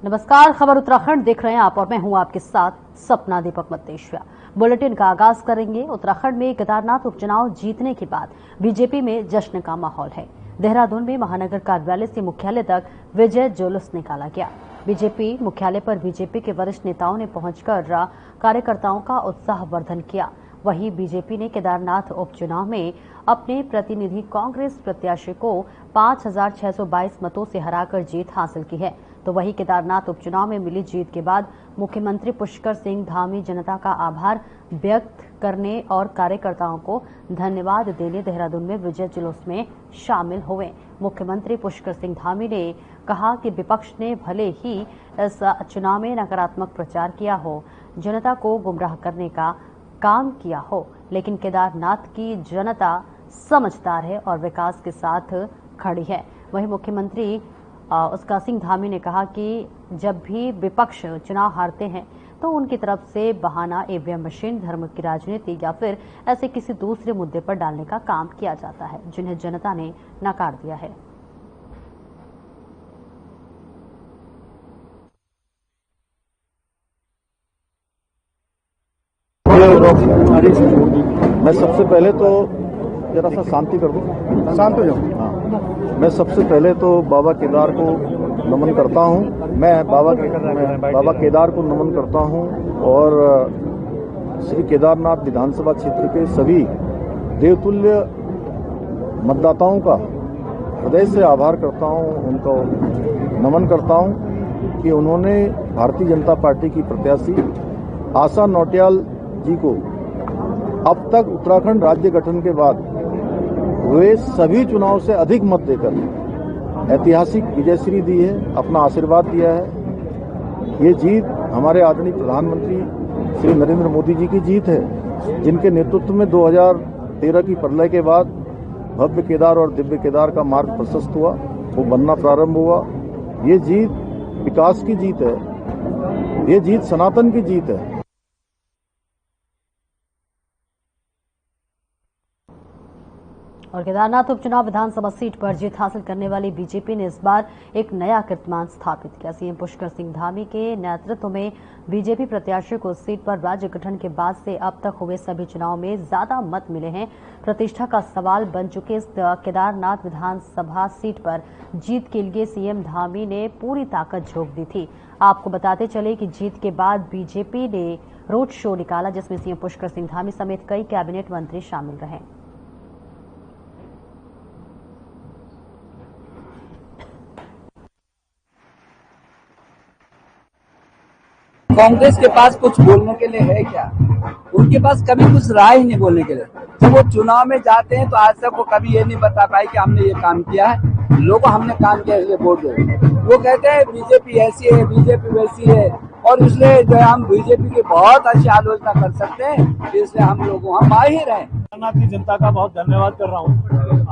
नमस्कार, खबर उत्तराखंड देख रहे हैं आप और मैं हूं आपके साथ सपना दीपक मतेशिया। बुलेटिन का आगाज करेंगे। उत्तराखंड में केदारनाथ उपचुनाव जीतने के बाद बीजेपी में जश्न का माहौल है। देहरादून में महानगर कार्यालय से मुख्यालय तक विजय जुलूस निकाला गया। बीजेपी मुख्यालय पर बीजेपी के वरिष्ठ नेताओं ने पहुंचकर कार्यकर्ताओं का उत्साहवर्धन किया। वहीं बीजेपी ने केदारनाथ उपचुनाव में अपने प्रतिनिधि कांग्रेस प्रत्याशी को 5,622 मतों से हराकर जीत हासिल की है। तो वहीं केदारनाथ उपचुनाव में मिली जीत के बाद मुख्यमंत्री पुष्कर सिंह धामी जनता का आभार व्यक्त करने और कार्यकर्ताओं को धन्यवाद देने देहरादून में विजय जुलूस में शामिल हुए। मुख्यमंत्री पुष्कर सिंह धामी ने कहा कि विपक्ष ने भले ही इस चुनाव में नकारात्मक प्रचार किया हो, जनता को गुमराह करने का काम किया हो, लेकिन केदारनाथ की जनता समझदार है और विकास के साथ खड़ी है। वहीं मुख्यमंत्री उसका सिंह धामी ने कहा कि जब भी विपक्ष चुनाव हारते हैं तो उनकी तरफ से बहाना ईवीएम मशीन, धर्म की राजनीति या फिर ऐसे किसी दूसरे मुद्दे पर डालने का काम किया जाता है, जिन्हें जनता ने नकार दिया है। मैं सबसे पहले तो जरा सा शांति कर दूं, शांत हो जाओ। हाँ, मैं सबसे पहले तो बाबा केदार को नमन करता हूं। मैं बाबा केदार को नमन करता हूं और श्री केदारनाथ विधानसभा क्षेत्र के सभी देवतुल्य मतदाताओं का हृदय से आभार करता हूं, उनको नमन करता हूं कि उन्होंने भारतीय जनता पार्टी की प्रत्याशी आशा नौटियाल जी को अब तक उत्तराखंड राज्य गठन के बाद वे सभी चुनाव से अधिक मत देकर ऐतिहासिक विजयश्री दी है, अपना आशीर्वाद दिया है। ये जीत हमारे आदरणीय प्रधानमंत्री श्री नरेंद्र मोदी जी की जीत है, जिनके नेतृत्व में 2013 की प्रलय के बाद भव्य केदार और दिव्य केदार का मार्ग प्रशस्त हुआ, वो बनना प्रारंभ हुआ। ये जीत विकास की जीत है, ये जीत सनातन की जीत है। और केदारनाथ उपचुनाव विधानसभा सीट पर जीत हासिल करने वाली बीजेपी ने इस बार एक नया कीर्तिमान स्थापित किया। सीएम पुष्कर सिंह धामी के नेतृत्व में बीजेपी प्रत्याशी को सीट पर राज्य गठन के बाद से अब तक हुए सभी चुनाव में ज्यादा मत मिले हैं। प्रतिष्ठा का सवाल बन चुके इस केदारनाथ विधानसभा सीट पर जीत के लिए सीएम धामी ने पूरी ताकत झोंक दी थी। आपको बताते चले कि जीत के बाद बीजेपी ने रोड शो निकाला, जिसमें सीएम पुष्कर सिंह धामी समेत कई कैबिनेट मंत्री शामिल रहे। कांग्रेस के पास कुछ बोलने के लिए है क्या? उनके पास कभी कुछ राय ही नहीं बोलने के लिए। जब वो चुनाव में जाते हैं तो आज तक वो कभी ये नहीं बता पाए कि हमने ये काम किया है, लोगों हमने काम किया इसलिए वोट दो। वो कहते हैं बीजेपी ऐसी है, बीजेपी वैसी है, और इसलिए जो है हम बीजेपी की बहुत अच्छी आलोचना कर सकते हैं, इसलिए हम माहिर हैं। केदारनाथ की जनता का बहुत धन्यवाद कर रहा हूँ।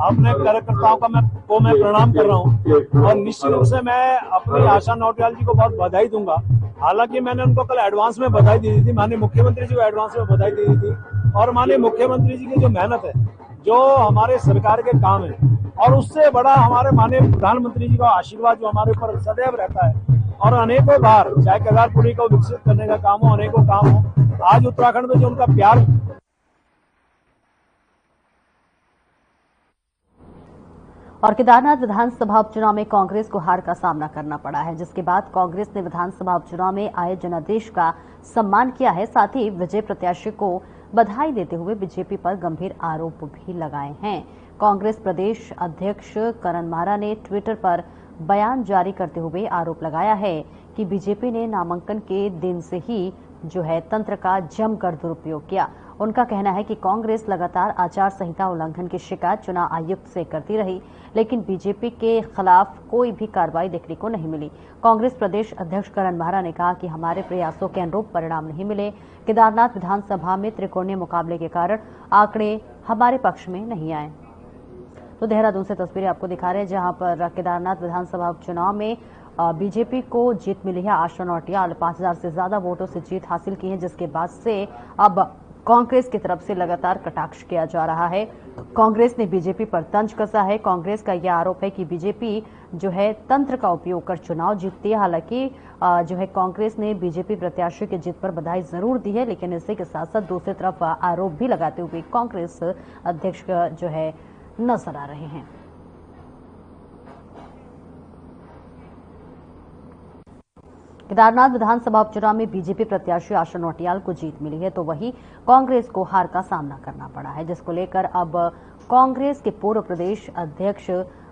अपने कार्यकर्ताओं का मैं प्रणाम कर रहा हूँ और निश्चित रूप से मैं अपनी आशा नौटियाल जी को बहुत बधाई दूंगा। हालांकि मैंने उनको कल एडवांस में बधाई दी थी, माननीय मुख्यमंत्री जी को एडवांस में बधाई दी थी, और माननीय मुख्यमंत्री जी की जो मेहनत है, जो हमारे सरकार के काम है, और उससे बड़ा हमारे माननीय प्रधानमंत्री जी का आशीर्वाद जो हमारे ऊपर सदैव रहता है, और अनेकों बार चाहे केदारपुरी को विकसित करने का काम हो, अनेकों काम हो, आज उत्तराखंड में जो उनका प्यार। और केदारनाथ विधानसभा उपचुनाव में कांग्रेस को हार का सामना करना पड़ा है, जिसके बाद कांग्रेस ने विधानसभा उपचुनाव में आए जनादेश का सम्मान किया है। साथ ही विजय प्रत्याशी को बधाई देते हुए बीजेपी पर गंभीर आरोप भी लगाए हैं। कांग्रेस प्रदेश अध्यक्ष करण मारा ने ट्विटर पर बयान जारी करते हुए आरोप लगाया है कि बीजेपी ने नामांकन के दिन से ही जो है तंत्र का जमकर दुरुपयोग किया। उनका कहना है कि कांग्रेस लगातार आचार संहिता उल्लंघन की शिकायत चुनाव आयुक्त से करती रही, लेकिन बीजेपी के खिलाफ कोई भी कार्रवाई देखने को नहीं मिली। कांग्रेस प्रदेश अध्यक्ष करण मारा ने कहा कि हमारे प्रयासों के अनुरूप परिणाम नहीं मिले। केदारनाथ विधानसभा में त्रिकोणीय मुकाबले के कारण आंकड़े हमारे पक्ष में नहीं आए। तो देहरादून से तस्वीरें आपको दिखा रहे हैं, जहां पर केदारनाथ विधानसभा उपचुनाव में बीजेपी को जीत मिली है। आशा नौटियाल 5,000 से ज्यादा वोटों से जीत हासिल की है, जिसके बाद से अब कांग्रेस की तरफ से लगातार कटाक्ष किया जा रहा है। कांग्रेस ने बीजेपी पर तंज कसा है। कांग्रेस का यह आरोप है कि बीजेपी जो है तंत्र का उपयोग कर चुनाव जीतती है। हालांकि जो है कांग्रेस ने बीजेपी प्रत्याशी की जीत पर बधाई जरूर दी है, लेकिन इसी के साथ साथ दूसरी तरफ आरोप भी लगाते हुए कांग्रेस अध्यक्ष जो है नजर आ रहे हैं। केदारनाथ विधानसभा उपचुनाव में बीजेपी प्रत्याशी आशा नौटियाल को जीत मिली है, तो वहीं कांग्रेस को हार का सामना करना पड़ा है, जिसको लेकर अब कांग्रेस के पूर्व प्रदेश अध्यक्ष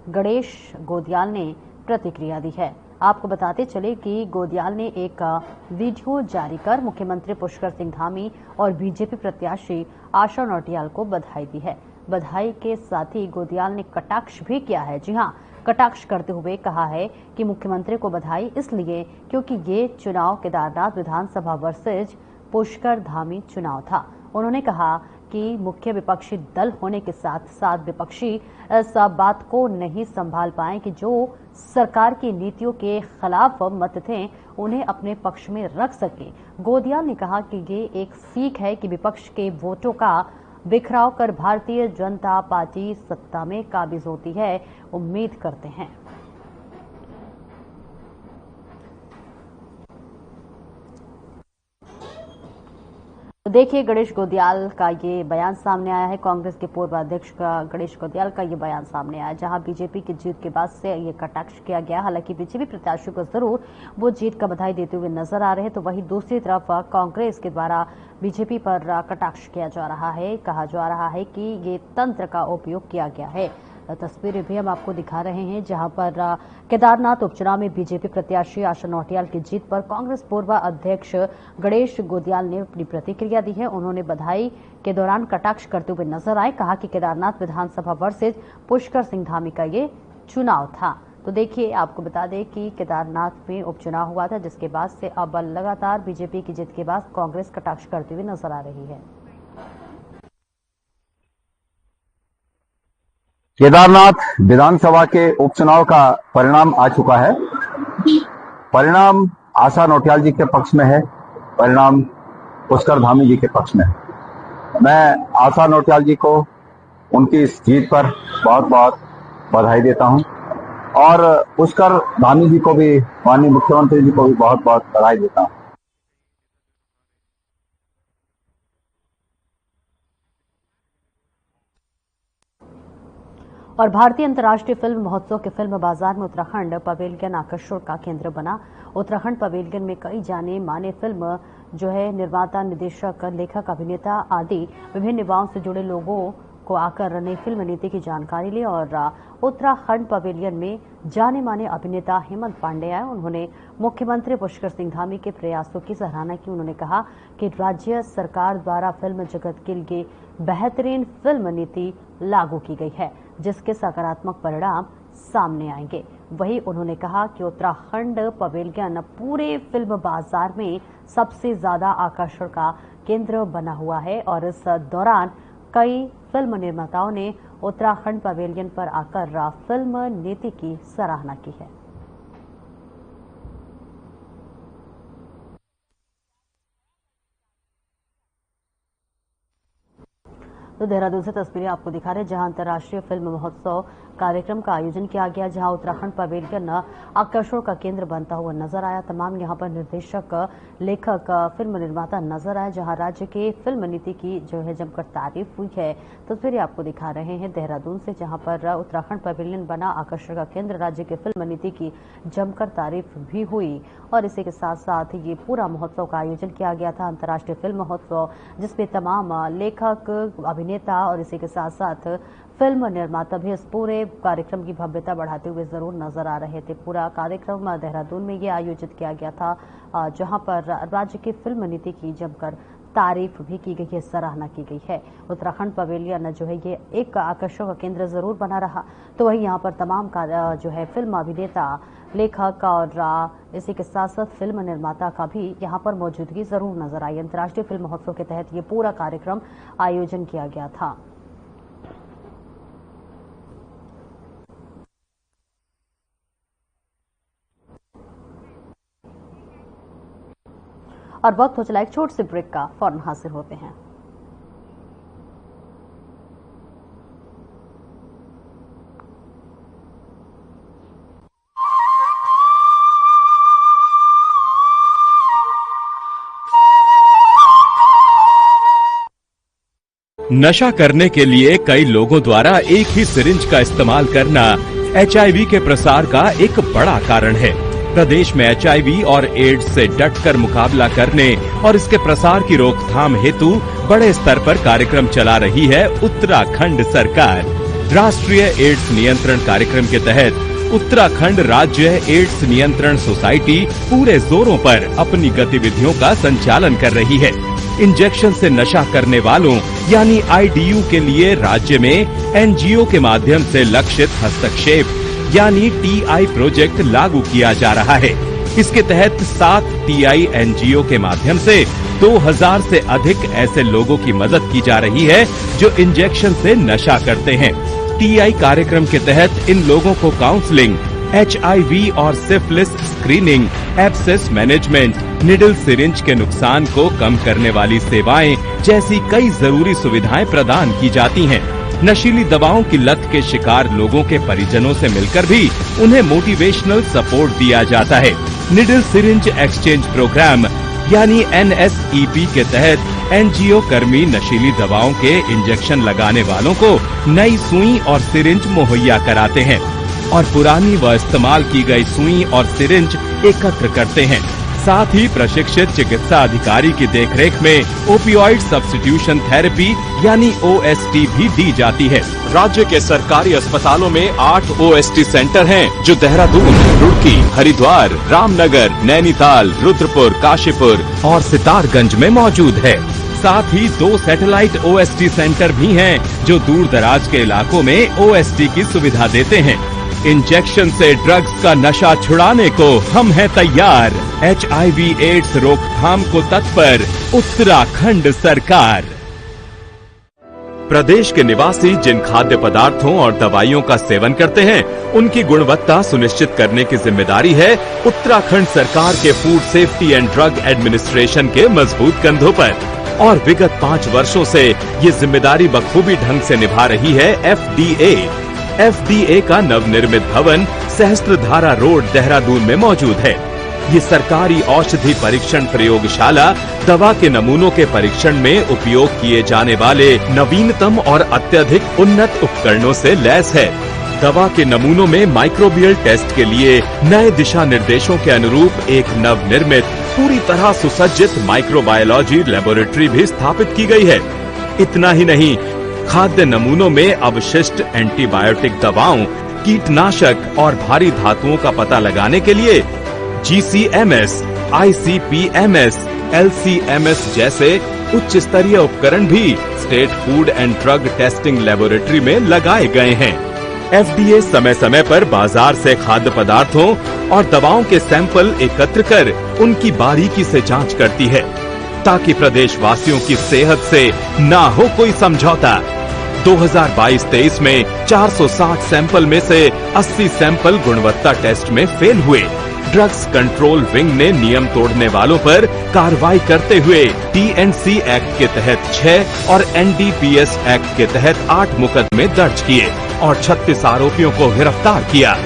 गणेश गोदियाल ने प्रतिक्रिया दी है। आपको बताते चले कि गोदियाल ने एक वीडियो जारी कर मुख्यमंत्री पुष्कर सिंह धामी और बीजेपी प्रत्याशी आशा नौटियाल को बधाई दी है। बधाई के साथ ही गोदियाल ने कटाक्ष भी किया है। जी हां, कटाक्ष करते हुए कहा है कि मुख्यमंत्री को बधाई इसलिए क्योंकि ये चुनाव केदारनाथ विधानसभा वर्सेज पुष्कर धामी चुनाव था। उन्होंने कहा कि मुख्य विपक्षी दल होने के साथ साथ विपक्षी इस बात को नहीं संभाल पाए कि जो सरकार की नीतियों के खिलाफ मत थे उन्हें अपने पक्ष में रख सके। गोदियाल ने कहा कि ये एक सीख है कि विपक्ष के वोटों का बिखराव कर भारतीय जनता पार्टी सत्ता में काबिज होती है, उम्मीद करते हैं। तो देखिए, गणेश गोदियाल का ये बयान सामने आया है। कांग्रेस के पूर्व अध्यक्ष का गणेश गोदियाल का ये बयान सामने आया, जहां बीजेपी की जीत के बाद से ये कटाक्ष किया गया। हालांकि बीजेपी प्रत्याशी को जरूर वो जीत का बधाई देते हुए नजर आ रहे हैं, तो वहीं दूसरी तरफ कांग्रेस के द्वारा बीजेपी पर कटाक्ष किया जा रहा है। कहा जा रहा है कि ये तंत्र का उपयोग किया गया है। तस्वीरें भी हम आपको दिखा रहे हैं, जहां पर केदारनाथ उपचुनाव में बीजेपी प्रत्याशी आशा नौटियाल की जीत पर कांग्रेस पूर्व अध्यक्ष गणेश गोदियाल ने अपनी प्रतिक्रिया दी है। उन्होंने बधाई के दौरान कटाक्ष करते हुए नजर आए। कहा कि केदारनाथ विधानसभा वर्सेज पुष्कर सिंह धामी का ये चुनाव था। तो देखिए, आपको बता दें कि केदारनाथ में उपचुनाव हुआ था, जिसके बाद से अब लगातार बीजेपी की जीत के बाद कांग्रेस कटाक्ष करती हुई नजर आ रही है। केदारनाथ विधानसभा के उपचुनाव का परिणाम आ चुका है। परिणाम आशा नौटियाल जी के पक्ष में है, परिणाम पुष्कर धामी जी के पक्ष में है। मैं आशा नौटियाल जी को उनकी इस जीत पर बहुत बहुत बधाई देता हूं और पुष्कर धामी जी को भी, माननीय मुख्यमंत्री जी को भी बहुत बहुत बधाई देता हूं। और भारतीय अंतर्राष्ट्रीय फिल्म महोत्सव के फिल्म बाजार में उत्तराखंड पवेलियन आकर्षण का केंद्र बना। उत्तराखंड पवेलियन में कई जाने माने फिल्म जो है निर्माता, निदेशक, लेखक, अभिनेता आदि विभिन्न युवाओं से जुड़े लोगों को आकर नई फिल्म नीति की जानकारी ली। और उत्तराखंड पवेलियन में जाने माने अभिनेता हेमंत पांडे आए। उन्होंने मुख्यमंत्री पुष्कर सिंह धामी के प्रयासों की सराहना की। उन्होंने कहा कि राज्य सरकार द्वारा फिल्म जगत के लिए बेहतरीन फिल्म नीति लागू की गई है, जिसके सकारात्मक परिणाम सामने आएंगे। वहीं उन्होंने कहा कि उत्तराखंड पवेलियन पूरे फिल्म बाजार में सबसे ज्यादा आकर्षण का केंद्र बना हुआ है और इस दौरान कई फिल्म निर्माताओं ने उत्तराखंड पवेलियन पर आकर फिल्म नीति की सराहना की है। तो देहरादून से तस्वीरें आपको दिखा रहे हैं, जहां अंतर्राष्ट्रीय फिल्म महोत्सव कार्यक्रम का आयोजन किया गया, जहां उत्तराखंड पवेलियन आकर्षण का केंद्र बनता हुआ नजर आया। तमाम यहां पर निर्देशक, लेखक, फिल्म निर्माता नजर आए, जहां राज्य के फिल्म नीति की जो है जमकर तारीफ हुई है। तस्वीरें आपको दिखा रहे हैं देहरादून से, जहां पर उत्तराखंड पवेलियन बना आकर्षण का केंद्र। राज्य के फिल्म नीति की जमकर तारीफ भी हुई और इसी के साथ साथ ये पूरा महोत्सव का आयोजन किया गया था, अंतर्राष्ट्रीय फिल्म महोत्सव, जिसमें तमाम लेखक, अभिनेता और इसी के साथ साथ फिल्म निर्माता भी इस पूरे कार्यक्रम की भव्यता बढ़ाते हुए जरूर नजर आ रहे थे। पूरा कार्यक्रम देहरादून में ये आयोजित किया गया था, जहां पर राज्य की फिल्म नीति की जमकर तारीफ भी की गई है, सराहना की गई है। उत्तराखंड पवेलियन जो है ये एक आकर्षण का केंद्र जरूर बना रहा, तो वहीं यहाँ पर तमाम जो है फिल्म अभिनेता, लेखक और इसी के साथ साथ फिल्म निर्माता का भी यहाँ पर मौजूदगी जरूर नजर आई। अंतर्राष्ट्रीय फिल्म महोत्सव के तहत ये पूरा कार्यक्रम आयोजन किया गया था। और वक्त हो चला एक छोटे से ब्रेक का, फौरन हाजिर होते हैं। नशा करने के लिए कई लोगों द्वारा एक ही सिरिंज का इस्तेमाल करना HIV के प्रसार का एक बड़ा कारण है। प्रदेश में HIV और एड्स से डटकर मुकाबला करने और इसके प्रसार की रोकथाम हेतु बड़े स्तर पर कार्यक्रम चला रही है उत्तराखंड सरकार। राष्ट्रीय एड्स नियंत्रण कार्यक्रम के तहत उत्तराखंड राज्य एड्स नियंत्रण सोसाइटी पूरे जोरों पर अपनी गतिविधियों का संचालन कर रही है। इंजेक्शन से नशा करने वालों यानी IDU के लिए राज्य में NGO के माध्यम से लक्षित हस्तक्षेप यानी TI प्रोजेक्ट लागू किया जा रहा है। इसके तहत 7 TI NGO के माध्यम से 2000 से अधिक ऐसे लोगों की मदद की जा रही है जो इंजेक्शन से नशा करते हैं। TI कार्यक्रम के तहत इन लोगों को काउंसलिंग, HIV और syphilis screening, abscess management, needle syringe के नुकसान को कम करने वाली सेवाएं जैसी कई जरूरी सुविधाएं प्रदान की जाती हैं। नशीली दवाओं की लत के शिकार लोगों के परिजनों से मिलकर भी उन्हें मोटिवेशनल सपोर्ट दिया जाता है। निडल सिरिंज एक्सचेंज प्रोग्राम यानी NSEP के तहत NGO कर्मी नशीली दवाओं के इंजेक्शन लगाने वालों को नई सुई और सिरिंज मुहैया कराते हैं और पुरानी व इस्तेमाल की गई सुई और सिरिंज एकत्र करते हैं। साथ ही प्रशिक्षित चिकित्सा अधिकारी की देखरेख में ओपियोइड सब्स्टिट्यूशन थेरेपी यानी OST भी दी जाती है। राज्य के सरकारी अस्पतालों में 8 OST सेंटर हैं, जो देहरादून, रुड़की, हरिद्वार, रामनगर, नैनीताल, रुद्रपुर, काशीपुर और सितारगंज में मौजूद है। साथ ही 2 सैटेलाइट OST सेंटर भी हैं, जो दूर दराज के इलाकों में OST की सुविधा देते हैं। इंजेक्शन से ड्रग्स का नशा छुड़ाने को हम हैं तैयार। HIV एड्स रोकथाम को तत्पर उत्तराखंड सरकार। प्रदेश के निवासी जिन खाद्य पदार्थों और दवाइयों का सेवन करते हैं, उनकी गुणवत्ता सुनिश्चित करने की जिम्मेदारी है उत्तराखंड सरकार के food safety and drug administration के मजबूत कंधों पर। और विगत 5 वर्षों से ये जिम्मेदारी बखूबी ढंग से निभा रही है FDA का नवनिर्मित भवन सहस्त्रधारा रोड देहरादून में मौजूद है। ये सरकारी औषधि परीक्षण प्रयोगशाला दवा के नमूनों के परीक्षण में उपयोग किए जाने वाले नवीनतम और अत्यधिक उन्नत उपकरणों से लैस है। दवा के नमूनों में माइक्रोबियल टेस्ट के लिए नए दिशा निर्देशों के अनुरूप एक नवनिर्मित पूरी तरह सुसज्जित माइक्रोबायोलॉजी लेबोरेटरी भी स्थापित की गई है। इतना ही नहीं, खाद्य नमूनों में अवशिष्ट एंटीबायोटिक दवाओं, कीटनाशक और भारी धातुओं का पता लगाने के लिए GCMS, ICP-MS, LC-MS जैसे उच्च स्तरीय उपकरण भी state food and drug testing laboratory में लगाए गए हैं। FDA समय समय पर बाजार से खाद्य पदार्थों और दवाओं के सैंपल एकत्र कर उनकी बारीकी से जांच करती है, ताकि प्रदेश वासियों की सेहत से ना हो कोई समझौता। 2022-23 में 460 सैंपल में से 80 सैंपल गुणवत्ता टेस्ट में फेल हुए। ड्रग्स कंट्रोल विंग ने नियम तोड़ने वालों पर कार्रवाई करते हुए TNC एक्ट के तहत 6 और NDPS एक्ट के तहत 8 मुकदमे दर्ज किए और 36 आरोपियों को गिरफ्तार किया।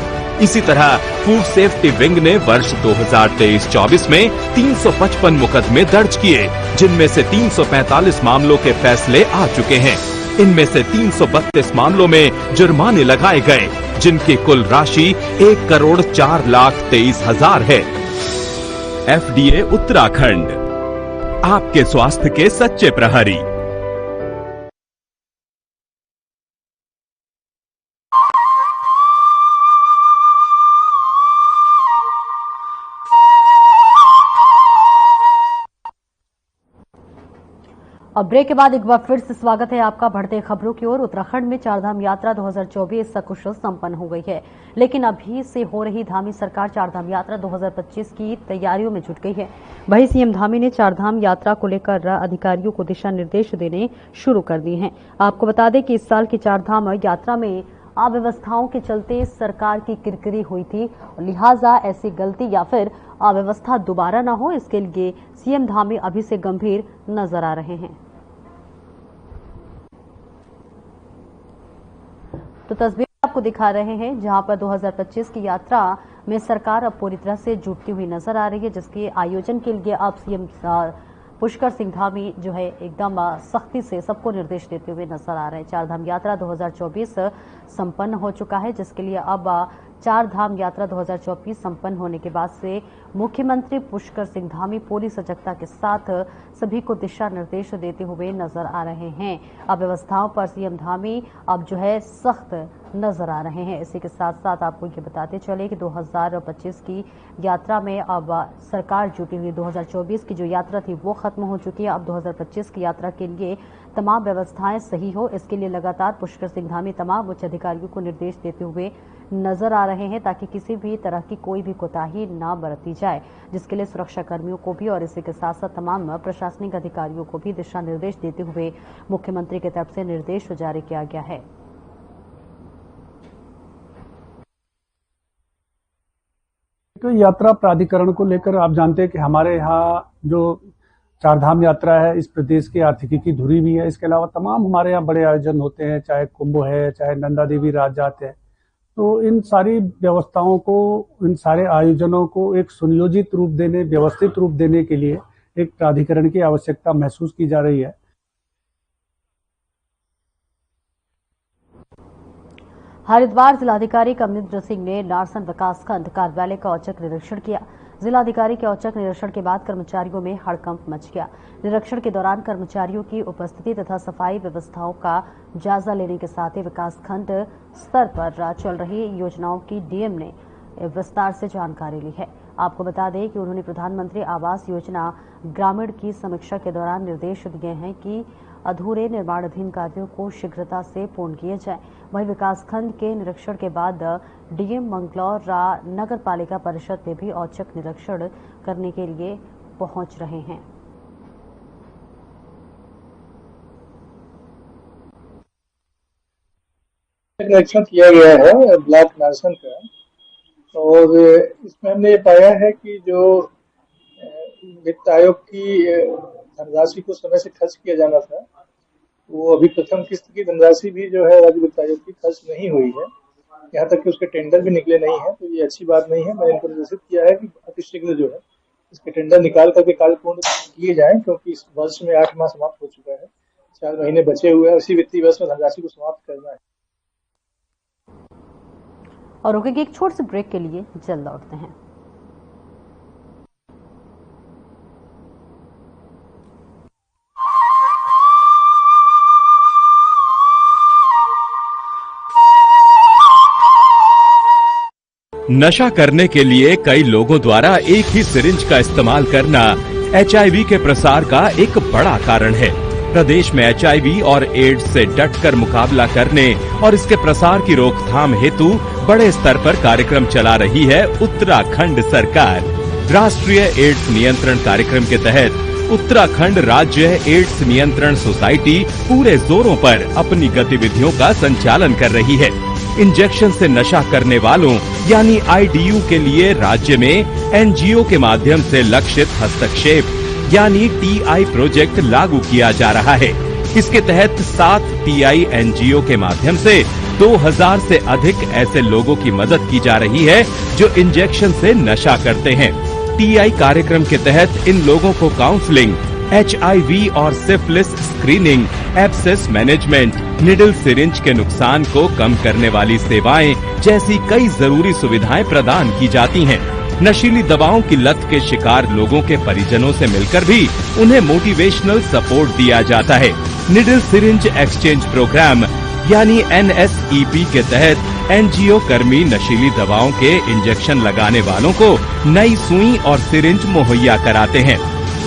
इसी तरह फूड सेफ्टी विंग ने वर्ष 2023-24 में 355 मुकदमे दर्ज किए, जिनमें से 345 मामलों के फैसले आ चुके हैं। इनमें से 332 मामलों में जुर्माने लगाए गए, जिनकी कुल राशि 1,04,23,000 है। FDA उत्तराखंड, आपके स्वास्थ्य के सच्चे प्रहरी। अब ब्रेक के बाद एक बार फिर से स्वागत है आपका। बढ़ते खबरों की ओर। उत्तराखंड में चारधाम यात्रा 2024 सकुशल संपन्न हो गई है, लेकिन अभी से हो रही धामी सरकार चारधाम यात्रा 2025 की तैयारियों में जुट गई है। वहीं सीएम धामी ने चारधाम यात्रा को लेकर अधिकारियों को दिशा निर्देश देने शुरू कर दिए हैं। आपको बता दें कि इस साल की चारधाम यात्रा में अव्यवस्थाओं के चलते सरकार की किरकिरी हुई थी, लिहाजा ऐसी गलती या फिर अव्यवस्था दोबारा न हो, इसके लिए सीएम धामी अभी से गंभीर नजर आ रहे हैं। तो तस्वीर आपको दिखा रहे हैं, जहां पर 2025 की यात्रा में सरकार अब पूरी तरह से जुटती हुई नजर आ रही है, जिसके आयोजन के लिए अब सीएम पुष्कर सिंह धामी जो है एकदम सख्ती से सबको निर्देश देते हुए नजर आ रहे हैं। चारधाम यात्रा 2024 संपन्न हो चुका है, जिसके लिए अब चारधाम यात्रा 2024 संपन्न होने के बाद से मुख्यमंत्री पुष्कर सिंह धामी पूरी सजगता के साथ सभी को दिशा निर्देश देते हुए नजर आ रहे हैं। अब व्यवस्थाओं पर सीएम धामी अब जो है सख्त नजर आ रहे हैं। इसी के साथ साथ आपको ये बताते चले कि 2025 की यात्रा में अब सरकार जुटी हुई। 2024 की जो यात्रा थी वो खत्म हो चुकी है। अब 2025 की यात्रा के लिए तमाम व्यवस्थाएं सही हो, इसके लिए लगातार पुष्कर सिंह धामी तमाम उच्च अधिकारियों को निर्देश देते हुए नजर आ रहे हैं, ताकि किसी भी तरह की कोई भी कोताही न बरती जाए, जिसके लिए सुरक्षा कर्मियों को भी और इसी के साथ साथ तमाम प्रशासनिक अधिकारियों को भी दिशा निर्देश देते हुए मुख्यमंत्री की तरफ से निर्देश जारी किया गया है। तो यात्रा प्राधिकरण को लेकर आप जानते हैं कि हमारे यहाँ जो चारधाम यात्रा है इस प्रदेश की आर्थिकी की धुरी भी है। इसके अलावा तमाम हमारे यहाँ बड़े आयोजन होते हैं, चाहे कुंभ है, चाहे नंदा देवी राज जात है। तो इन सारी व्यवस्थाओं को, इन सारे आयोजनों को एक सुनियोजित रूप देने, व्यवस्थित रूप देने के लिए एक प्राधिकरण की आवश्यकता महसूस की जा रही है। हरिद्वार जिलाधिकारी कमलेंद्र सिंह ने नारसन विकासखंड कार्यालय का औचक निरीक्षण किया। जिलाधिकारी के औचक निरीक्षण के बाद कर्मचारियों में हड़कंप मच गया। निरीक्षण के दौरान कर्मचारियों की उपस्थिति तथा सफाई व्यवस्थाओं का जायजा लेने के साथ ही विकासखंड स्तर पर चल रही योजनाओं की डीएम ने विस्तार से जानकारी ली है। आपको बता दें कि उन्होंने प्रधानमंत्री आवास योजना ग्रामीण की समीक्षा के दौरान निर्देश दिए हैं कि अधूरे निर्माणाधीन कार्यों को शीघ्रता से पूर्ण किए जाए। वहीं विकासखंड के निरीक्षण के बाद डीएम मंगलौर नगर पालिका परिषद में भी औचक निरीक्षण करने के लिए पहुंच रहे हैं। निरीक्षण किया गया है ब्लॉक नारसन का, और इसमें हमने ये पाया है कि जो वित्त आयोग की धनराशि को समय से खर्च किया जाना था, वो अभी प्रथम किस्त की धनराशि भी जो है राज्य वित्त आयोग की खर्च नहीं हुई है। यहाँ तक कि उसके टेंडर भी निकले नहीं है, तो ये अच्छी बात नहीं है। मैंने इनको निर्देशित किया है कि अतिशीघ्र जो है इसके टेंडर निकाल करके कार्य पूर्ण किए जाएं, क्योंकि इस वर्ष में 8 माह समाप्त हो चुका है, 4 महीने बचे हुए हैं। इसी वित्तीय वर्ष में धनराशि को समाप्त करना है। और रुकेंगे एक छोटे से ब्रेक के लिए, जल्द लौटते हैं। नशा करने के लिए कई लोगों द्वारा एक ही सिरिंज का इस्तेमाल करना एचआईवी के प्रसार का एक बड़ा कारण है। प्रदेश में एचआईवी और एड्स से डटकर मुकाबला करने और इसके प्रसार की रोकथाम हेतु बड़े स्तर पर कार्यक्रम चला रही है उत्तराखंड सरकार। राष्ट्रीय एड्स नियंत्रण कार्यक्रम के तहत उत्तराखंड राज्य एड्स नियंत्रण सोसाइटी पूरे जोरों पर अपनी गतिविधियों का संचालन कर रही है। इंजेक्शन से नशा करने वालों यानी आईडीयू के लिए राज्य में एनजीओ के माध्यम से लक्षित हस्तक्षेप यानी टीआई प्रोजेक्ट लागू किया जा रहा है। इसके तहत 7 टीआई एनजीओ के माध्यम से 2000 से अधिक ऐसे लोगों की मदद की जा रही है जो इंजेक्शन से नशा करते हैं। टीआई कार्यक्रम के तहत इन लोगों को काउंसलिंग, एचआईवी और syphilis screening, abscess management, needle syringe के नुकसान को कम करने वाली सेवाएं जैसी कई जरूरी सुविधाएं प्रदान की जाती हैं। नशीली दवाओं की लत के शिकार लोगों के परिजनों से मिलकर भी उन्हें मोटिवेशनल सपोर्ट दिया जाता है। निडल सिरिंज एक्सचेंज प्रोग्राम यानी NSEP के तहत एनजीओ कर्मी नशीली दवाओं के इंजेक्शन लगाने वालों को नई सुई और सिरिंज मुहैया कराते हैं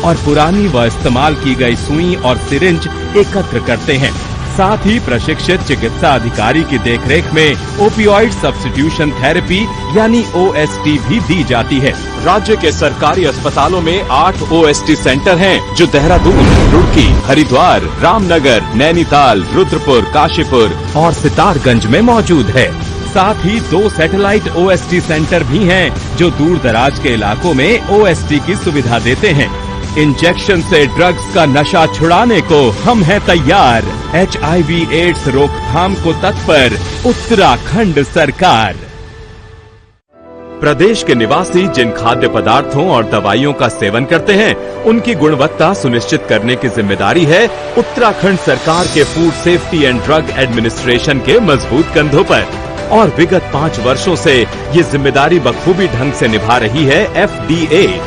और पुरानी व इस्तेमाल की गई सुई और सिरिंज एकत्र करते हैं। साथ ही प्रशिक्षित चिकित्सा अधिकारी की देखरेख में ओपियोइड सब्स्टिट्यूशन थेरेपी यानी OST भी दी जाती है। राज्य के सरकारी अस्पतालों में 8 OST सेंटर हैं, जो देहरादून, रुड़की, हरिद्वार, रामनगर, नैनीताल, रुद्रपुर, काशीपुर और सितारगंज में मौजूद है। साथ ही 2 सैटेलाइट OST सेंटर भी हैं, जो दूर दराज के इलाकों में OST की सुविधा देते हैं। इंजेक्शन से ड्रग्स का नशा छुड़ाने को हम हैं तैयार। HIV एड्स रोकथाम को तत्पर उत्तराखंड सरकार। प्रदेश के निवासी जिन खाद्य पदार्थों और दवाइयों का सेवन करते हैं, उनकी गुणवत्ता सुनिश्चित करने की जिम्मेदारी है उत्तराखंड सरकार के food safety and drug administration के मजबूत कंधों पर। और विगत 5 वर्षों से ये जिम्मेदारी बखूबी ढंग से निभा रही है FDA।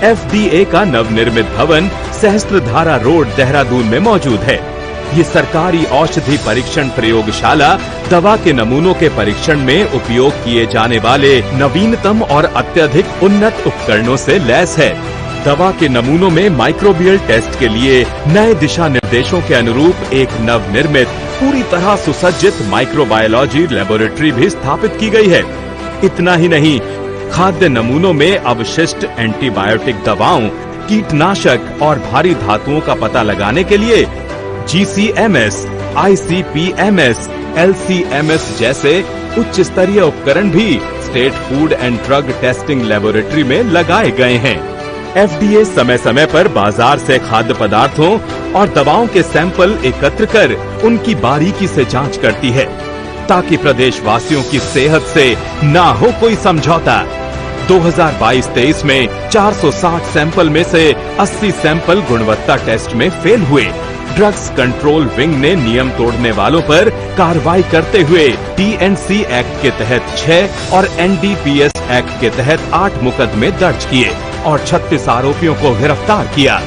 FDA का नवनिर्मित भवन सहस्त्रधारा रोड, देहरादून में मौजूद है। ये सरकारी औषधि परीक्षण प्रयोगशाला दवा के नमूनों के परीक्षण में उपयोग किए जाने वाले नवीनतम और अत्यधिक उन्नत उपकरणों से लैस है। दवा के नमूनों में माइक्रोबियल टेस्ट के लिए नए दिशा निर्देशों के अनुरूप एक नवनिर्मित, पूरी तरह सुसज्जित माइक्रोबायोलॉजी लेबोरेटरी भी स्थापित की गई है। इतना ही नहीं, खाद्य नमूनों में अवशिष्ट एंटीबायोटिक दवाओं, कीटनाशक और भारी धातुओं का पता लगाने के लिए GCMS, ICP-MS, LC-MS जैसे उच्च स्तरीय उपकरण भी state food and drug testing laboratory में लगाए गए हैं। FDA समय समय पर बाजार से खाद्य पदार्थों और दवाओं के सैंपल एकत्र कर उनकी बारीकी से जांच करती है, ताकि प्रदेशवासियों की सेहत से ना हो कोई समझौता। 2022-23 में 460 सैंपल में से 80 सैंपल गुणवत्ता टेस्ट में फेल हुए। ड्रग्स कंट्रोल विंग ने नियम तोड़ने वालों पर कार्रवाई करते हुए TNC एक्ट के तहत 6 और NDPS एक्ट के तहत 8 मुकदमे दर्ज किए और 36 आरोपियों को गिरफ्तार किया।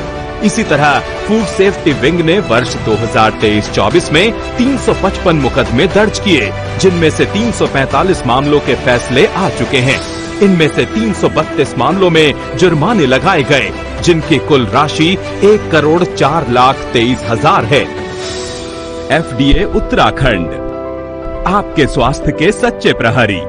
इसी तरह फूड सेफ्टी विंग ने वर्ष 2023-24 में 355 मुकदमे दर्ज किए, जिनमें से 345 मामलों के फैसले आ चुके हैं। इनमें से 332 मामलों में जुर्माने लगाए गए, जिनकी कुल राशि 1,04,23,000 है। FDA उत्तराखंड, आपके स्वास्थ्य के सच्चे प्रहरी।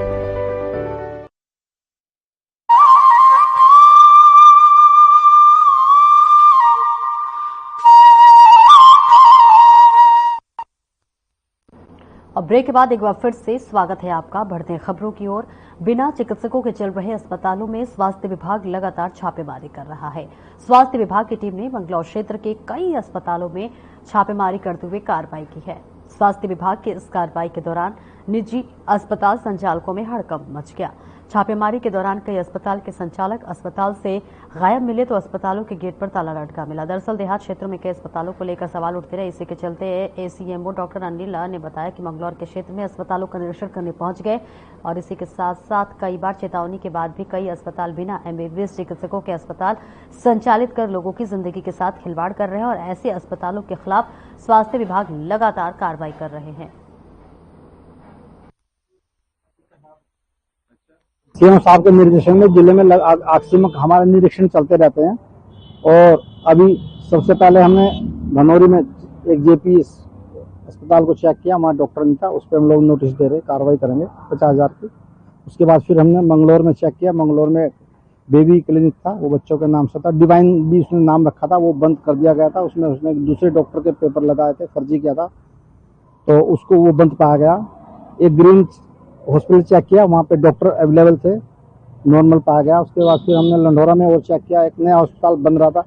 अब ब्रेक के बाद एक बार फिर से स्वागत है आपका। बढ़ते हैं खबरों की ओर। बिना चिकित्सकों के चल रहे अस्पतालों में स्वास्थ्य विभाग लगातार छापेमारी कर रहा है। स्वास्थ्य विभाग की टीम ने मंगलौर क्षेत्र के कई अस्पतालों में छापेमारी करते हुए कार्रवाई की है। स्वास्थ्य विभाग की इस कार्रवाई के दौरान निजी अस्पताल संचालकों में हड़कंप मच गया। छापेमारी के दौरान कई अस्पताल के संचालक अस्पताल से गायब मिले तो अस्पतालों के गेट पर ताला लटका मिला। दरअसल देहात क्षेत्रों में कई अस्पतालों को लेकर सवाल उठते रहे। इसी के चलते ACMO डॉक्टर अनिल ने बताया कि मंगलौर के क्षेत्र में अस्पतालों का निरीक्षण करने पहुंच गए और इसी के साथ साथ कई बार चेतावनी के बाद भी कई अस्पताल बिना MBBS चिकित्सकों के अस्पताल संचालित कर लोगों की जिंदगी के साथ खिलवाड़ कर रहे हैं और ऐसे अस्पतालों के खिलाफ स्वास्थ्य विभाग लगातार कार्रवाई कर रहे हैं। CM साहब के निर्देशन में जिले में आकस्मिक हमारे निरीक्षण चलते रहते हैं और अभी सबसे पहले हमने धनौरी में एक JP अस्पताल को चेक किया, वहाँ डॉक्टर नहीं था, उस पर हम लोग नोटिस दे रहे, कार्रवाई करेंगे 50,000 की। उसके बाद फिर हमने मंगलौर में चेक किया, मंगलौर में बेबी क्लिनिक था, वो बच्चों के नाम से था, डिवाइन भी उसने नाम रखा था, वो बंद कर दिया गया था। उसमें उसने दूसरे डॉक्टर के पेपर लगाए थे, फर्जी किया था, तो उसको वो बंद पाया गया। एक ग्रीन हॉस्पिटल चेक किया, वहाँ पे डॉक्टर अवेलेबल थे, नॉर्मल पाया गया। उसके बाद फिर हमने लंढौरा में और चेक किया, एक नया अस्पताल बन रहा था।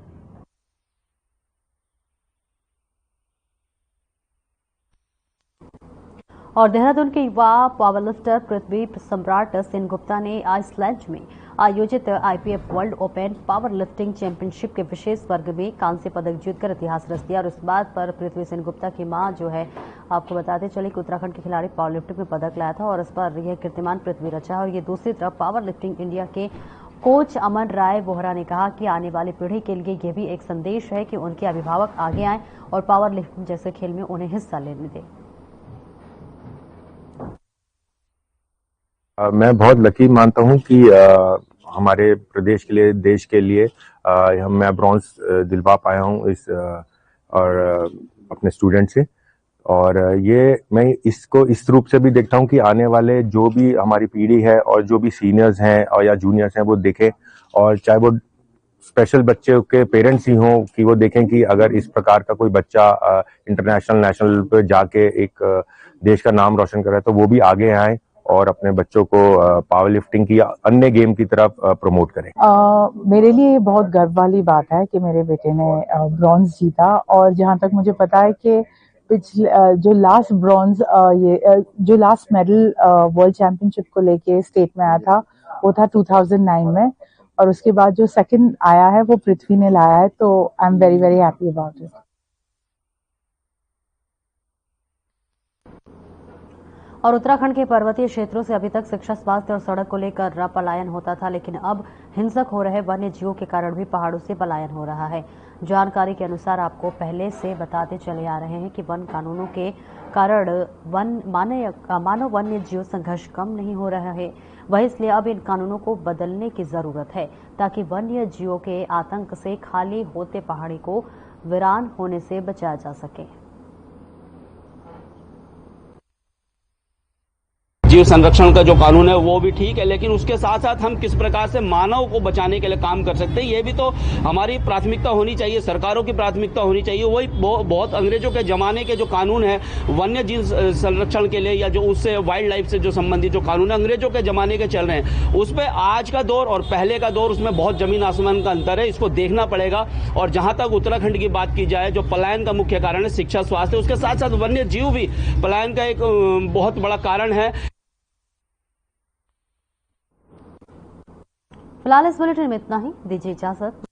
और देहरादून के युवा पावरलिफ्टर पृथ्वी सम्राट सेनगुप्ता ने आइसलैंड में आयोजित IPF world open power lifting championship के विशेष वर्ग में कांस्य पदक जीतकर इतिहास रच दिया। और इस बात पर पृथ्वी सेनगुप्ता की मां जो है, आपको बताते चले कि उत्तराखंड के खिलाड़ी पावर लिफ्टिंग में पदक लाया था और इस पर यह कीर्तिमान पृथ्वी रचा। और ये दूसरी तरफ पावर लिफ्टिंग इंडिया के कोच अमन राय बोहरा ने कहा कि आने वाली पीढ़ी के लिए यह भी एक संदेश है कि उनके अभिभावक आगे आएं और पावर लिफ्टिंग जैसे खेल में उन्हें हिस्सा लेने दें। मैं बहुत लकी मानता हूं कि हमारे प्रदेश के लिए, देश के लिए मैं ब्रॉन्ज दिलवा पाया हूं इस और अपने स्टूडेंट से। और ये मैं इसको इस रूप से भी देखता हूं कि आने वाले जो भी हमारी पीढ़ी है और जो भी सीनियर्स हैं और या जूनियर्स हैं वो देखें, और चाहे वो स्पेशल बच्चे के पेरेंट्स ही हों कि वो देखें कि अगर इस प्रकार का कोई बच्चा इंटरनेशनल नेशनल पे जाके एक देश का नाम रोशन कर रहा है तो वो भी आगे आए और अपने बच्चों को पावर लिफ्टिंग की या अन्य गेम की तरफ प्रमोट करें। मेरे लिए ये बहुत गर्व वाली बात है कि मेरे बेटे ने ब्रॉन्ज जीता। और जहाँ तक मुझे पता है कि पिछले जो लास्ट मेडल वर्ल्ड चैंपियनशिप को लेके स्टेट में आया था वो था 2009 में, और उसके बाद जो सेकंड आया है वो पृथ्वी ने लाया है, तो I am very very happy about it. और उत्तराखंड के पर्वतीय क्षेत्रों से अभी तक शिक्षा, स्वास्थ्य और सड़क को लेकर पलायन होता था, लेकिन अब हिंसक हो रहे वन्य जीवों के कारण भी पहाड़ों से पलायन हो रहा है। जानकारी के अनुसार आपको पहले से बताते चले आ रहे हैं कि वन कानूनों के कारण मानव वन्य जीव संघर्ष कम नहीं हो रहा है। वह इसलिए अब इन कानूनों को बदलने की जरूरत है ताकि वन्य जीवों के आतंक से खाली होते पहाड़ी को वीरान होने से बचाया जा सके। जीव संरक्षण का जो कानून है वो भी ठीक है, लेकिन उसके साथ साथ हम किस प्रकार से मानव को बचाने के लिए काम कर सकते हैं, ये भी तो हमारी प्राथमिकता होनी चाहिए, सरकारों की प्राथमिकता होनी चाहिए। वही बहुत अंग्रेजों के जमाने के जो कानून है वन्य जीव संरक्षण के लिए, या जो उससे वाइल्ड लाइफ से जो संबंधित जो कानून है अंग्रेजों के जमाने के चल रहे हैं, उस पर आज का दौर और पहले का दौर, उसमें बहुत जमीन आसमान का अंतर है। इसको देखना पड़ेगा। और जहां तक उत्तराखंड की बात की जाए, जो पलायन का मुख्य कारण है शिक्षा, स्वास्थ्य, उसके साथ साथ वन्य जीव भी पलायन का एक बहुत बड़ा कारण है। फिलहाल इस बुलेटिन में इतना ही, दीजिए इजाजत।